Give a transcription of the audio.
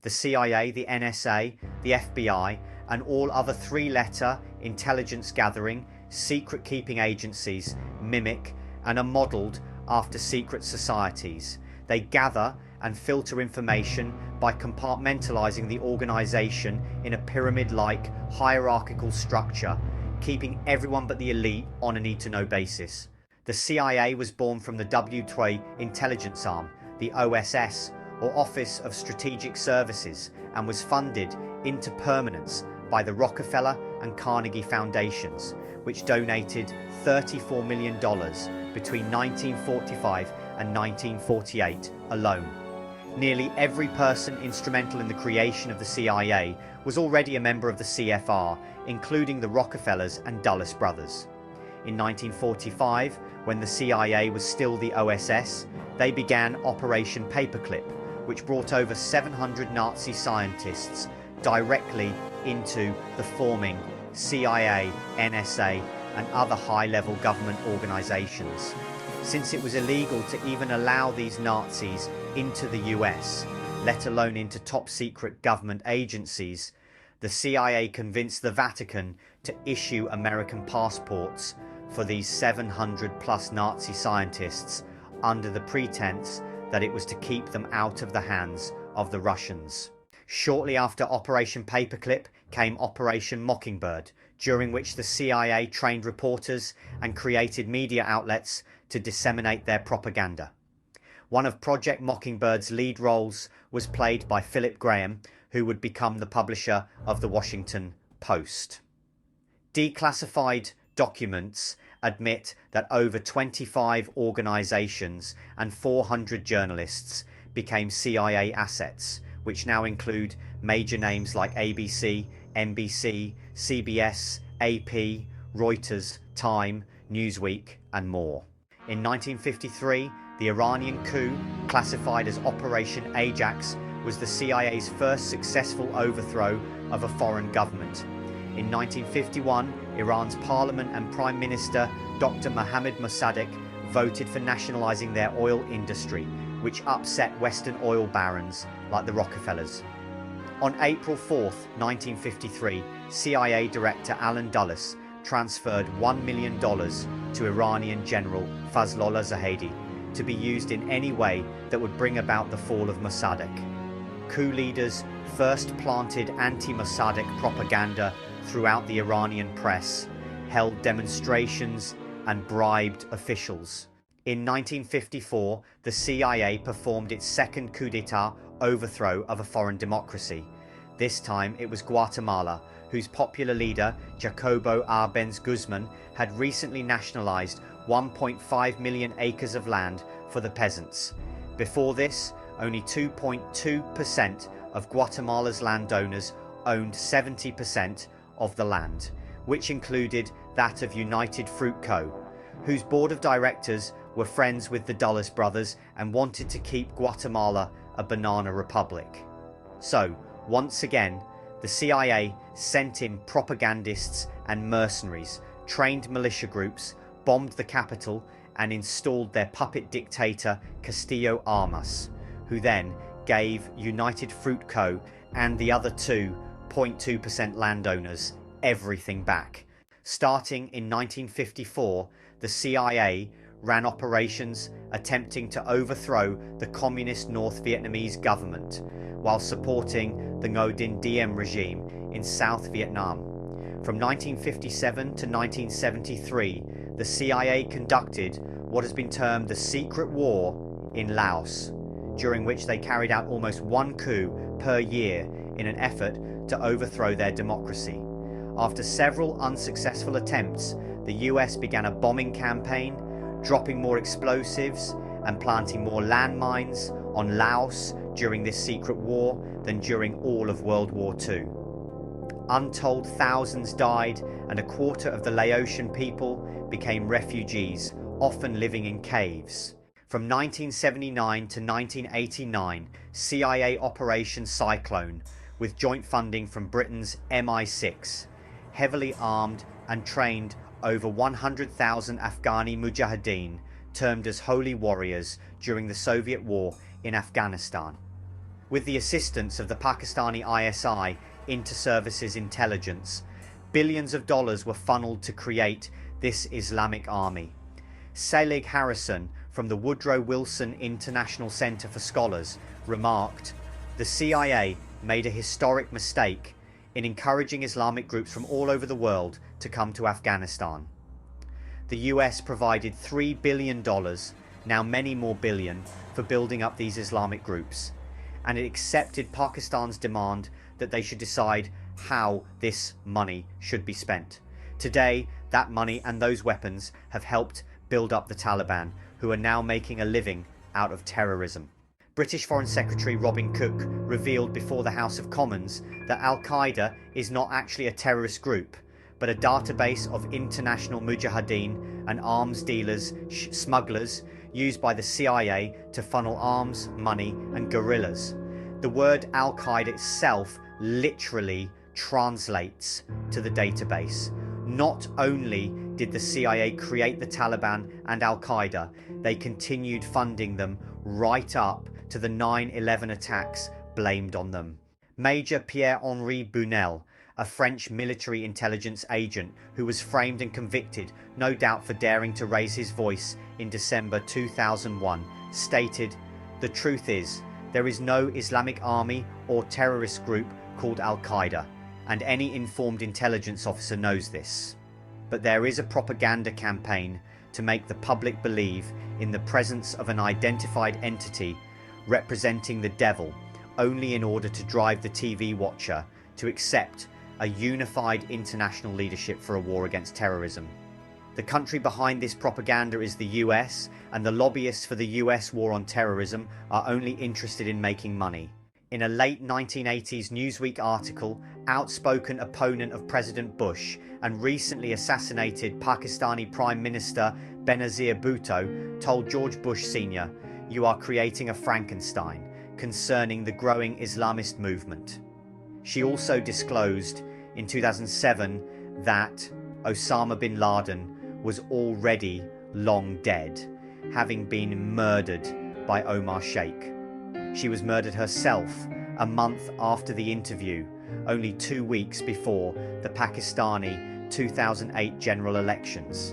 The CIA, the NSA, the FBI, and all other three-letter intelligence-gathering, secret-keeping agencies mimic and are modelled after secret societies. They gather and filter information by compartmentalizing the organisation in a pyramid-like hierarchical structure, keeping everyone but the elite on a need-to-know basis. The CIA was born from the W-2 intelligence arm, the OSS, or Office of Strategic Services, and was funded into permanence by the Rockefeller and Carnegie Foundations, which donated $34 million between 1945 and 1948 alone. Nearly every person instrumental in the creation of the CIA was already a member of the CFR, including the Rockefellers and Dulles brothers. In 1945, when the CIA was still the OSS, they began Operation Paperclip, which brought over 700 Nazi scientists directly into the forming CIA, NSA, and other high-level government organizations. Since it was illegal to even allow these Nazis into the US, let alone into top-secret government agencies, the CIA convinced the Vatican to issue American passports for these 700-plus Nazi scientists under the pretense that it was to keep them out of the hands of the Russians. Shortly after Operation Paperclip came Operation Mockingbird, during which the CIA trained reporters and created media outlets to disseminate their propaganda. One of Project Mockingbird's lead roles was played by Philip Graham, who would become the publisher of the Washington Post. Declassified documents admit that over 25 organizations and 400 journalists became CIA assets, which now include major names like ABC, NBC, CBS, AP, Reuters, Time, Newsweek, and more. In 1953, the Iranian coup, classified as Operation Ajax, was the CIA's first successful overthrow of a foreign government. In 1951, Iran's parliament and Prime Minister Dr. Mohammad Mossadegh voted for nationalizing their oil industry, which upset Western oil barons like the Rockefellers. On April 4, 1953, CIA Director Allen Dulles transferred $1 million to Iranian General Fazlollah Zahedi to be used in any way that would bring about the fall of Mossadegh. Coup leaders first planted anti-Mossadegh propaganda throughout the Iranian press, held demonstrations, and bribed officials. In 1954, the CIA performed its second coup d'etat overthrow of a foreign democracy. This time it was Guatemala, whose popular leader, Jacobo Arbenz Guzman, had recently nationalized 1.5 million acres of land for the peasants. Before this, only 2.2% of Guatemala's landowners owned 70% of the land, which included that of United Fruit Co., whose board of directors were friends with the Dulles brothers and wanted to keep Guatemala a banana republic. So, once again, the CIA sent in propagandists and mercenaries, trained militia groups, bombed the capital, and installed their puppet dictator Castillo Armas, who then gave United Fruit Co. and the other 2.2% landowners everything back. Starting in 1954, the CIA ran operations attempting to overthrow the communist North Vietnamese government while supporting the Ngo Dinh Diem regime in South Vietnam. From 1957 to 1973, the CIA conducted what has been termed the Secret War in Laos, during which they carried out almost one coup per year in an effort to overthrow their democracy. After several unsuccessful attempts, the US began a bombing campaign, dropping more explosives and planting more landmines on Laos during this secret war than during all of World War II. Untold thousands died, and a quarter of the Laotian people became refugees, often living in caves. From 1979 to 1989, CIA Operation Cyclone, with joint funding from Britain's MI6, heavily armed and trained over 100,000 Afghani Mujahideen, termed as holy warriors during the Soviet war in Afghanistan. With the assistance of the Pakistani ISI Inter-Services Intelligence, billions of dollars were funneled to create this Islamic army. Selig Harrison from the Woodrow Wilson International Center for Scholars remarked, "The CIA made a historic mistake in encouraging Islamic groups from all over the world to come to Afghanistan. The US provided $3 billion, now many more billion, for building up these Islamic groups, and it accepted Pakistan's demand that they should decide how this money should be spent. Today, that money and those weapons have helped build up the Taliban, who are now making a living out of terrorism." British Foreign Secretary Robin Cook revealed before the House of Commons that Al-Qaeda is not actually a terrorist group, but a database of international Mujahideen and arms dealers, smugglers, used by the CIA to funnel arms, money, and guerrillas. The word Al-Qaeda itself literally translates to the database. Not only did the CIA create the Taliban and Al-Qaeda, they continued funding them right up to the 9/11 attacks blamed on them. Major Pierre-Henri Bunel, a French military intelligence agent who was framed and convicted, no doubt for daring to raise his voice in December 2001, stated, "The truth is, there is no Islamic army or terrorist group called Al-Qaeda, and any informed intelligence officer knows this. But there is a propaganda campaign to make the public believe in the presence of an identified entity representing the devil, only in order to drive the TV watcher to accept a unified international leadership for a war against terrorism. The country behind this propaganda is the US, and the lobbyists for the US war on terrorism are only interested in making money." In a late 1980s Newsweek article, outspoken opponent of President Bush and recently assassinated Pakistani Prime Minister Benazir Bhutto told George Bush Sr., "You are creating a Frankenstein," concerning the growing Islamist movement. She also disclosed in 2007 that Osama bin Laden was already long dead, having been murdered by Omar Sheikh. She was murdered herself a month after the interview, only 2 weeks before the Pakistani 2008 general elections.